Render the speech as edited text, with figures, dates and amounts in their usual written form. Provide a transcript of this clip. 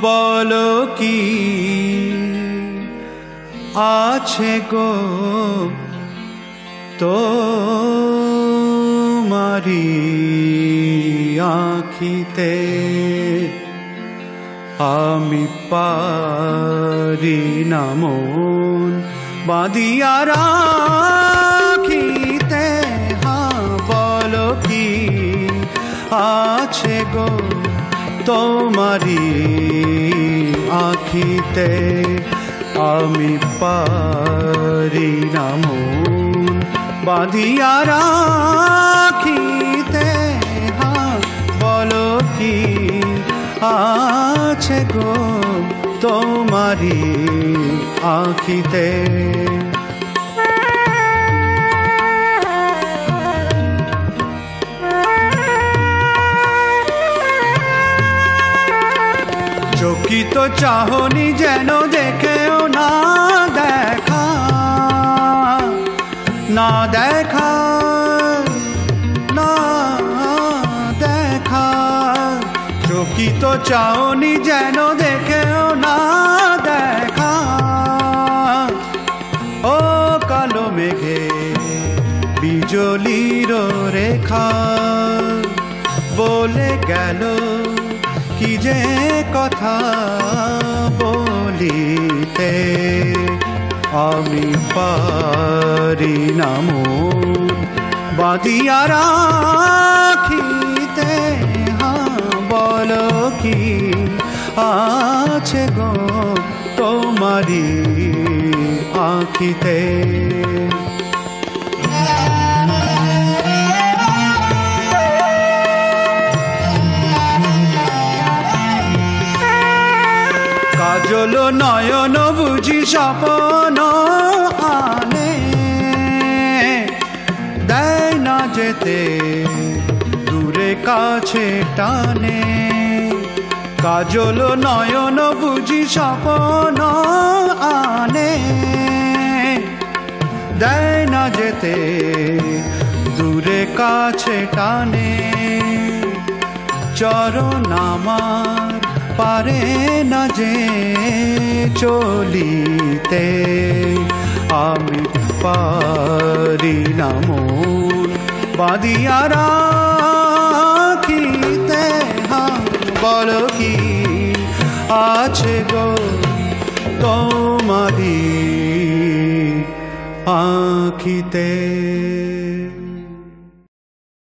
বলো কি আছে গো তোমারি আঁখিতে, আমি পারি না মন বাঁধিয়া রাখিতে। হ্যাঁ বলো কি আছে গো তোমারি আঁখিতে, আমি পারি না মন বাঁধিয়া রাখিতে। হ্যাঁ বলো কি আছে গো তোমারি আঁখিতে। চকিত চাহনি যেন দেখেও না দেখা, না দেখা, না দেখা। চকিত চাহনি যেন দেখেও না দেখা। ও কালো মেঘে বিজলির রেখা বলে গেল কি যে কথা বলিতে, আমি পারি না মন বাঁধিয়া রাখিতে। হ্যাঁ বলো কি আছে গো তোমারি আঁখিতে। কাজল নয়ন বুঝি স্বপ্ন আনে, দেয় না যেতে দূরে কাছে টানে। কাজল নয়ন বুঝি স্বপ্ন আনে, দেয় না যেতে দূরে কাছে টানে। চরণ আমার পারে না যে চলিতে, আমি পারি না মন বাঁধিয়া রাখিতে। হ্যাঁ বলো কি আছে গো তোমারি আঁখিতে।